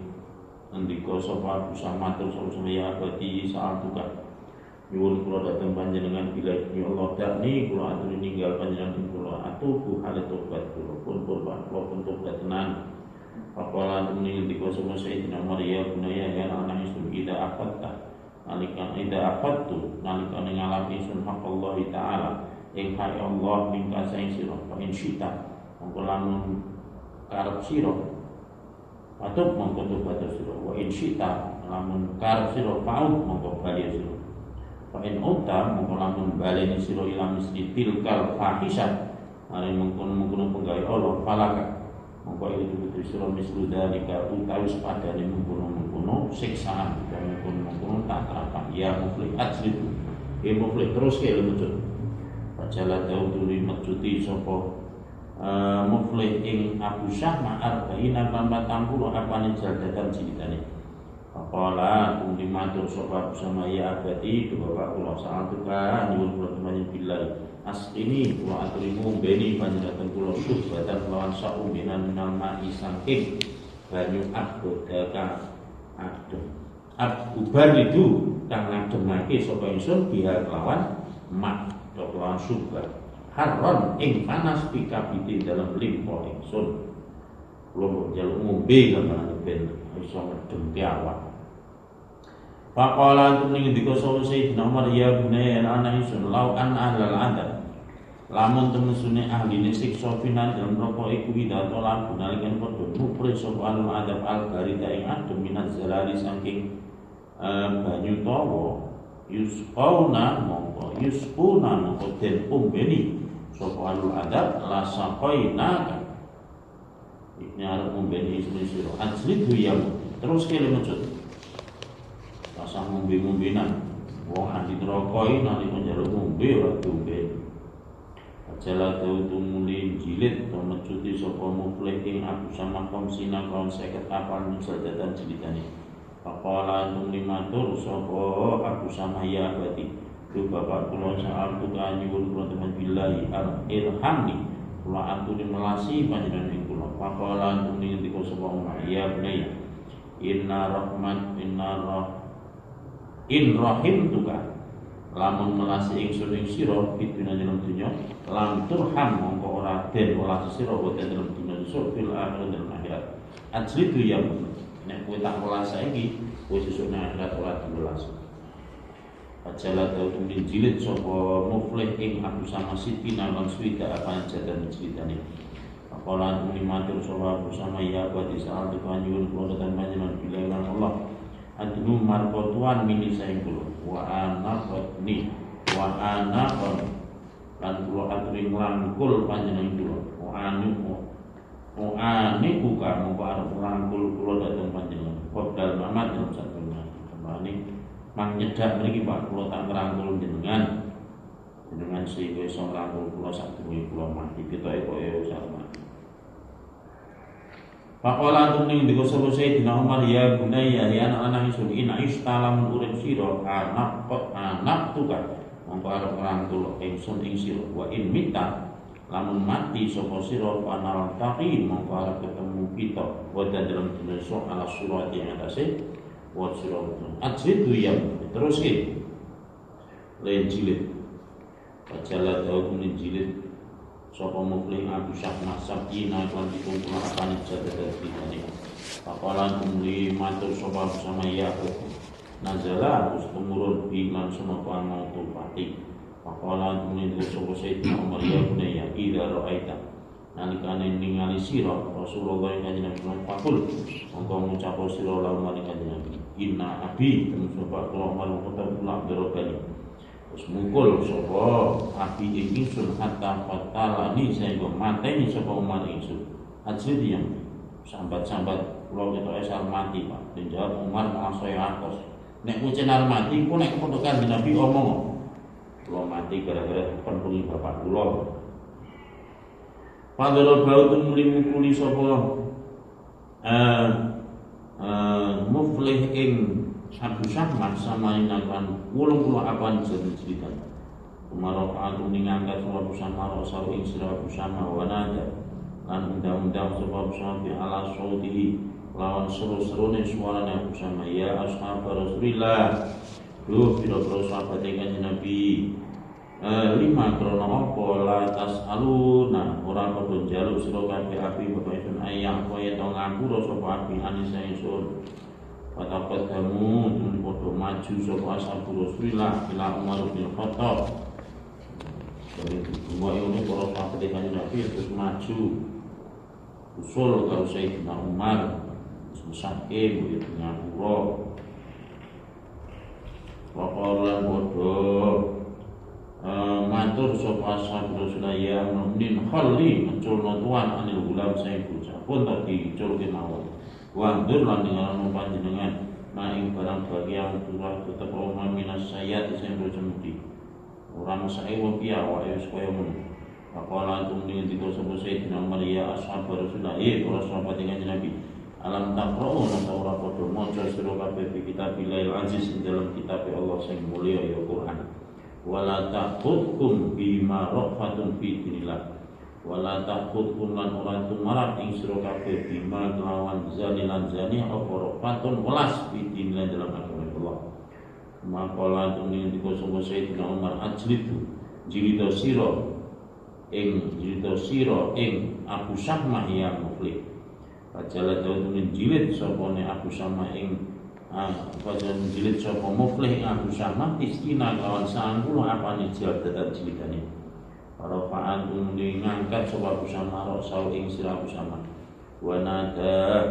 ngendika sapa Abu Syamah terus ya abadi saat tukar nyuwun kula dhateng panjenengan bila ya Allah dakni kula aturi ninggal panjenengan kula atubu hale tobat kula pun tobat tenan. Pakola tumli ngendika sapa Sayyidina Maryam bunaya ya anak isun ida afatta nalika ida afattu nalika ngalami sun hak Allah taala ing hak Allah mingka saing sira fa insyita mongko lamun karep sira atau mongko tobat sira wa insyita lamun karep sira paut mongko bali sira fa in uta mongko lamun baleni sira ila misli tilkal fahisah ari mengkono penggawe Allah falaka mongko itu putu sira mislu dalika utawi sepadane mengkono siksaan dan mengkono tak terapang ya muflih ajlid ya muflih terus ke lemecut pacalah jauh tuli mecuti sapa muflih ing Abu Syamah arba'ina pambatang puluh apane jaldatan cilikane. Faqala tumli matur sapa Abu Syamah ya abadi bapak kula saat tuka nyuwun kula teman billah asqini kula aturi ngombeni panjenengan kula subatan lawan sauminan minal ma'i saking banyu abodaka ubar itu kang ngademake sapa ingsun biar lawan mak lawan subah haron ing panas pikabiti dalam limpo ingsun kula njaluk ngombe gambaran ben iso ngedem awak. Faqala antum ngendika sapa Sayyidina Umar ya bunaya ana ingsun lau an ahlal adab lamun temesune ahli siksa finan dalam neraka iku widato lagu nalikan padha nupri sapa alul adab al garida ing adem minaz zalali saking banyu tawa yusquna mongko den umbeni sapa alul adab la saqaina iki arep umbeni sira ajlid yang terus kene mecut rasa ngombe-ngombenan wong ahli neraka iki nalika njaluk ngombe ora diombe jala tumuli jilid to mecuti sapa muflih ing Abu Syamah komsina kaum 50 apal musajatan jilidane. Faqala tumli matur sapa Abu Syamah ya berarti tu bapak kula saal tuka nyuwun kula teman billahi irhamni kula aturi melasi panjenengan ing kula. Faqala tumli ngendika sapa Umar ya bunaya in rahim tuka lamun melasi ingsun ing sira biduna dalam dunya lam turham mongko ora den welas sira wa dalam dunya fil akhirat dalam akhirat ajli tu ya nek kowe tak welas saiki kowe sesuk nang akhirat ora diwelas. Ajalah tau tumin jilid sapa muflih ing aku sama siti lan swida apa jadan ceritane. Apalan matur sapa aku sama ya badi saal dipanjun kula dan panjenengan bilang Allah. Adnu marqatuan mini saing kula wa ana qatni wa ana qon lan kula aturi nglangkul panjenengan kula wa anu buka mongko arep nglangkul kula dhateng panjenengan. Qodal mamat dalam satu kembali mang nyedak mriki Pak kula tak ngrangkul jenengan sehingga iso ngrangkul kula sadurunge kula mati ketoke kok ya usah mati. Pakola tuning ndika sapa Sayyidina Umar ya bunayya ya anak ingsun ina istalam urip sira anak tukar mongko arep ngrangkul ingsun ing sira wa in mita lamun mati sapa sira panal taqi mongko arep ketemu kita wa dalam dina ala surat yang atase wa surat ajid yang terus ke lain jilid bacalah tahu min jilid sapa muflih Abu Syahmah Sabina lan dikumpul apane jadad ditane papalan umli matur sapa sama ya nazala ustumurun bi lan sunapa mau pati papalan umli sapa Sayyidina Umar ya bunaya ida ra'aita nalikane ningali sira Rasulullah kanjeng Nabi pakul mongko ngucap sira lawan kanjeng Nabi inna abi temen sapa kula malu kota kula berokali terus mungkul sapa abi ingsun hatta fatalani sehingga mateni sapa Umar ingsun ajli yang sambat-sambat kula ketok esal mati Pak dijawab Umar malah saya atos nek kucenar mati ku nek kepodokan Nabi omong kula mati gara-gara penpungi bapak kula. Padahal bau tu muli sapa muflih ing Abu Syahmah sama inakan 80 apaan cerita. Umarok ning ngangkat sapa Abu Syahmah rasul ing sira Abu Syahmah wanada lan undang-undang sapa Abu Syahmah ala sautihi lawan seru-serune suarane Abu Syahmah ya ashab Rasulillah. Duh pira-pira sahabat kanjeng Nabi lima krono apa la tasaluna ora padha njaluk sira kabeh api bapak ingsun ayang kaya to ngapura sapa api anisa ingsun patapat kamu padha maju sapa ashabu Rasulillah ila Umar bin Khattab dari semua ini para sahabat kanjeng Nabi terus maju usul karo Sayyidina Umar susake kuwi ngapura papalan bodoh matur sapa ashab Rasulullah ya mu'min khalli menculno tuan anil gulam saya bocah pun tak diculke mawon wandur lan dengan panjenengan maing barang bagian turah tetep omah minas sayat sing rejemudi orang sae wong piye awake wis kaya ngono pakola tung ning dika sapa Sayyidina Umar ya ashab Rasulullah para sahabat kanjeng Nabi alam taqra'u nata ora padha maca sira kabeh kitabil aziz ing dalam kitab Allah sing mulya ya Quran wala ta'khudkum bima rafatun fi dinillah wala ta'khudkum lan ora tumarat ing sira kabeh bima kelawan zani lan zani apa rafatun welas fi dinillah dalam agama Allah maqala tuning dika sapa Sayyidina Umar ajlitu jilida sira ing Abu Syahmah yang muflih pajalah tuning jilid sapa Abu Syahmah ing pada jilid sapa muflih Abu Syahmah iskina kawan 90 apane jilid jilidane para fa'an umli ngangkat sapa Abu Syahmah rasul ing sira Abu Syahmah wa nada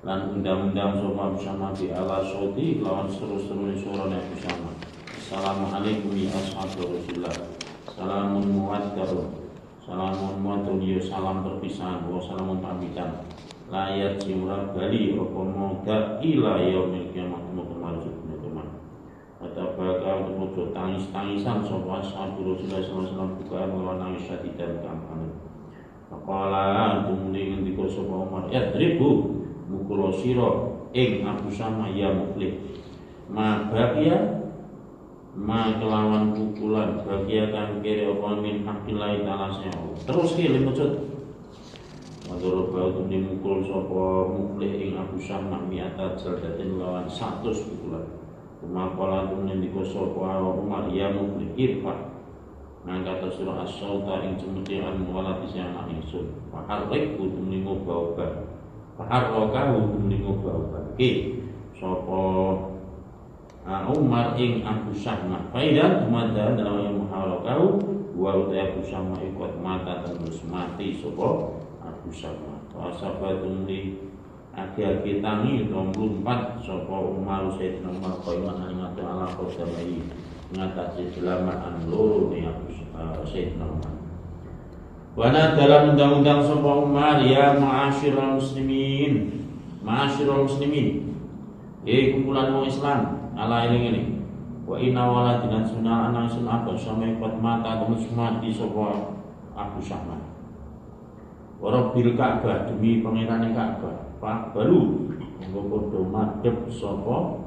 lan undang-undang sapa Abu Syahmah di ala saudi lawan seru-serune suarane Abu Syahmah assalamualaikum ya ashabu Rasulullah salamun muwaddah ya salam perpisahan wa salamun pamitan layat simura bali apa moga ila yaumil kiamat maksud teman-teman atau bakal kemudian tangis-tangisan sapa ashabu Rasulullah sallallahu alaihi wasallam bukan lawan nangis dan kampanye faqala tumling ndika sapa Umar yadribu mukul sira ing Abu Syahmah ya muflih ma kelawan pukulan bagia kang kere apa min haqqillah ta'ala terus ki limujud Madoro bau dimukul sapa muflih ing Abu Syahmah mi'ata jaldatin lawan 100 pukulan Kemakalan ngendika sapa Umar ya mubli irfa ngangkat surah as-sauta ing cemetian walati sing anak ingsun paharek kudu ngobah-obah paharroka kudu ngobah-obah sapa Umar ing Abu Syahmah faidan tumada dalam yang muharakahu wa uta Abu Syahmah ikut mata terus mati sapa Abu Syahmah wasabatun li aki-aki tangi nomor 4 sapa Umar Sayyidina Umar qaiman ing ala qadamai ngatasi selamat loro ni Sayyidina Umar. Wana dalam undang-undang sapa Umar ya ma'asyiral muslimin. Ma'asyiral muslimin. Kumpulan wong Islam ala eling-eling. Wa inna waladina sunna ana sun apa sampai kuat mata terus mati sapa Abu Syahmah. Wa rabbil Ka'bah demi pangerane Ka'bah. Pak baru monggo padha madhep sapa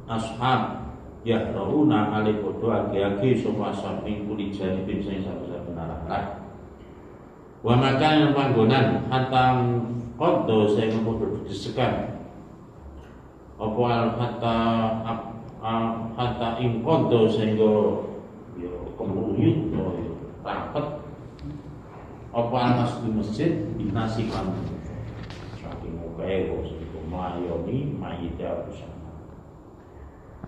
ashab ya rauna ali padha age-age sapa ashab ing kulijane sing saben-saben arah. Wa makan panggonan hatta qaddo saya padha disekan. Apa hatta ing qaddo sehingga ya kemruyut rapat apa anas di masjid dinasi kamu kaya itu mayoni mayite Abu Syahmah.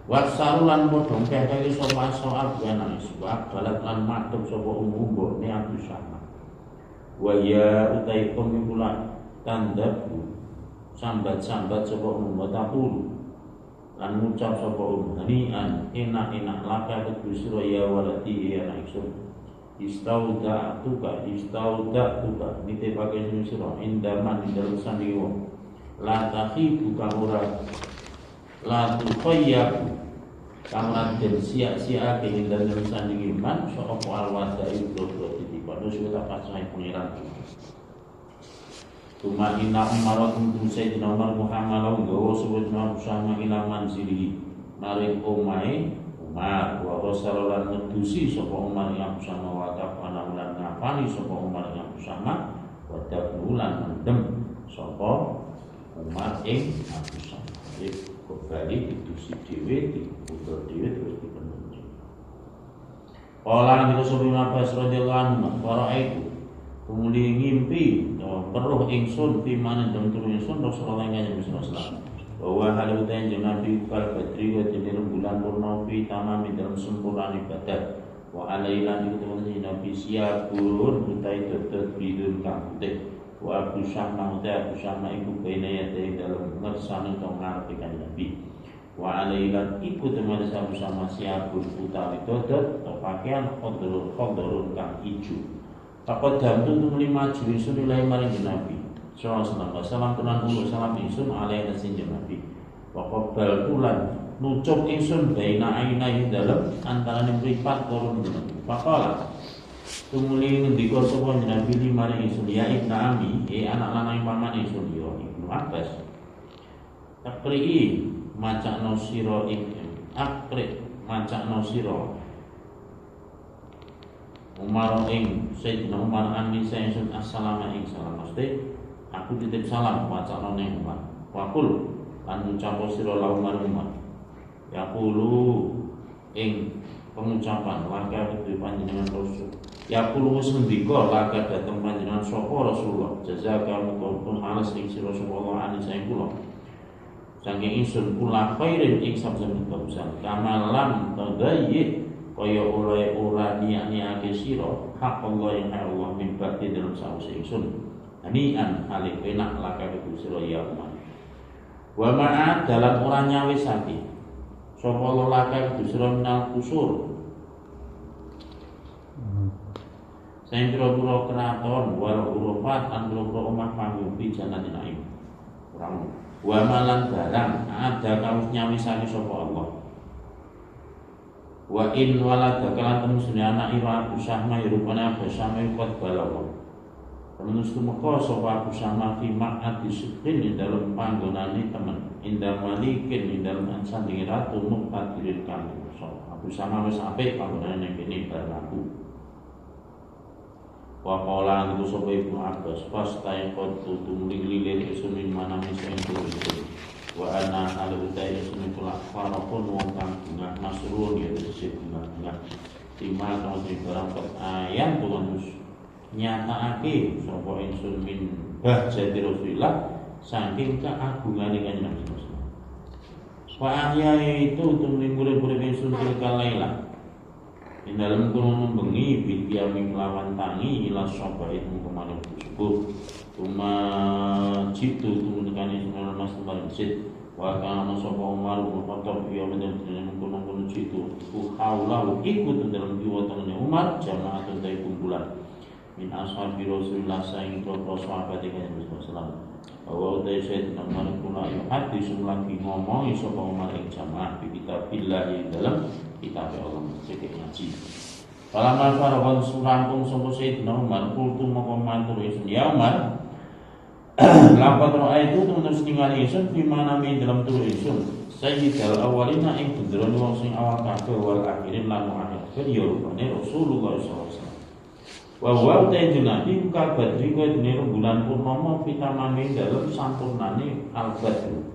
Wasarulan bodong kaya sapa soal anak iswa balat lan madhep sapa umum-umbone Abu Syahmah. Wa ya utai kumpulan tandabu sambat-sambat sapa umum taqulu lan ngucap sapa umum hanian enak-enak laka kedusira ya walati ya anak isun istauda tuka nite pakai sira indaman dalam sandi wong la takhibu kamura la tukhayyab kamran den sia-sia kene dalam sandi iman sapa alwada itu dadi padha sudah pasai pengiran Tuma inna umaratun Sayyidina Umar Muhammad gawa sebutna bersama ila manzili maring omahe Umar wa rasalan nedusi sapa Umar yang bersama wa kafana lan ngapani sapa Umar yang bersama wa tabnulan mendem sapa Umar ing Abu Syahmah. Kembali ditusi dhewe diputer dhewe terus dipenuhi. Kala kita sebelum Abbas radhiyallahu anhu para itu kemudian ngimpi peruh ingsun fi mana jam turu ingsun Rasulullah yang sallallahu bahwa hal utain jeung Nabi kal badri wa dinir bulan purna fi tamami dalam sempurna ibadah wa alailan itu Nabi siapun utai dodot bidun kang putih wa Abu Syahmah iku bene yate dalam ngersane tong ngarepe Nabi wa alailan iku teman Abu Syahmah siapun utawi dodot atau pakaian khadrun kang ijo. Takut damtu tumuli maju isun ilai maring Nabi sallallahu alaihi wasallam tunan ulo salam isun alai nasin Nabi wa qabal tulan nucuk isun baina ainai dalem antaraning mripat turun Nabi faqala tumuli ngendika sapa Nabi maring isun ya ibnu ami anak lanang paman isun ya Ibnu Abbas akri macakno sira Umar ing Sayyidina Umar anisa ingsun assalamu ing salam mesti aku titip salam wacana ning Umar waqul lan ngucap sira la Umar yaqulu ing pengucapan laka kudu panjenengan Rasul yaqulu wis ngendika laka dateng panjenengan sapa Rasulullah jazakallahu khairan alas ing sira sallallahu alaihi wasallam saking ingsun kula khairin ing saben kebagusan kamalam tadayyi kaya ora niat-niate sira hak Allah yang Allah min bakti dalam sawise ingsun anian halik enak laka kudu sira ya Umar wa ma'a dalam ora nyawisake sapa laka kudu sira minal kusur saing pira-pira keraton wal urufat an pira-pira omah panggung di janane naim orang wa malan barang ada kaus nyawisake sapa Allah wa in walada kalan temusune anak ira Abu Syahmah rupane Abu Syahmah kot balawa terus tumeka sapa Abu Syahmah fi ma'at disiplin di dalam panggonane temen indah malikin di dalam sandingi ratu mukadirin kang Abu Syahmah wis apik panggonane ning kene barlaku wa qala itu sapa Ibnu Abbas pas tae qad tumling lilir isun min manami sing wa ana hal utai sunni kula farapun wong kang bungah masrun ya tegese bungah-bungah timal kang barang ayan tulus nyatakake sapa ingsun min bahjati Rasulillah saking keagungane Kanjeng Nabi sallallahu alaihi wasallam. Wa ahya itu tumling urip-urip ingsun tilkalaila ing dalem kono bengi bil qiyami lawan tangi ila sapa itu kemana subuh cuma jitu tumekane sunan mas tempat masjid wa kana sapa Umar bin Khattab ya meneng kono jitu haula ikut dalam kiwatane Umar jamaatun dari kumpulan min ashabi Rasulullah saing para sahabat Kanjeng Nabi sallallahu alaihi wasallam bahwa utai Sayyidina Umar kula hadis lagi ngomong sapa Umar ing jamaah bi kitabillah dalam kitab Allah cekek ngaji. Palamal farawan surampung sapa Sayyidina Umar kultu moko matur ingsun ya Umar lapat roa itu terus ningali ingsun di mana mi dalam turu ingsun sayyidal awalina ing gendron wong sing awal kabeh wal akhirin lan akhir ya rupane Rasulullah sallallahu alaihi wasallam. Wa wa ta'ala nabi ka badri ko dene bulan purnama pitamane dalem sampurnane al-badru.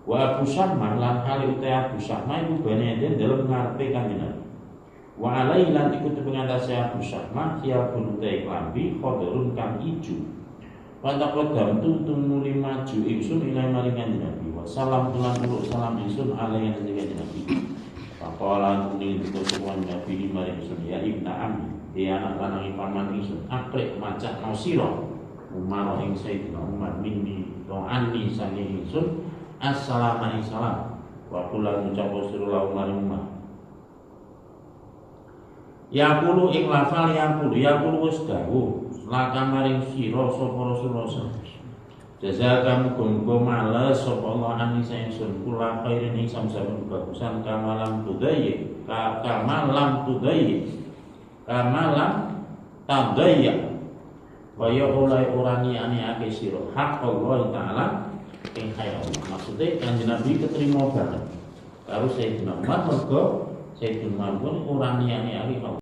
Wa Abu Syamah lan kali utai Abu Syamah iku bane den dalem ngarepe Kanjeng Nabi. Wa alai lan iku pengatase Abu Syamah ya bunute klambi khodorun kang ijo. Pada kodam tu tumuli maju ingsun ilai maring Kanjeng Nabi. Wa salam tulan uluk salam ingsun alai Kanjeng Nabi. Faqala tunil tutuwan Nabi maring ingsun ya ibna ammi. Dia anak lanang paman ingsun akrek macak nausira Umar ing Sayyidina Umar minni do'ani sange ingsun assalamu salam wa kula ngucap Rasulullah Umar yaqulu ing lafal yaqulu wis dawuh laka maring sira sapa Rasulullah jazaka muga males sapa Allah ani ingsun kula khairin ing samsaben bagusan kamalam tudayyi kamalam tadayya wa ya oleh urani ake sira hak Allah taala ing kaya Allah. Maksudnya Kanjeng Nabi keterima banget karo Sayyidina Umar mergo Sayyidina Umar urani ake Allah.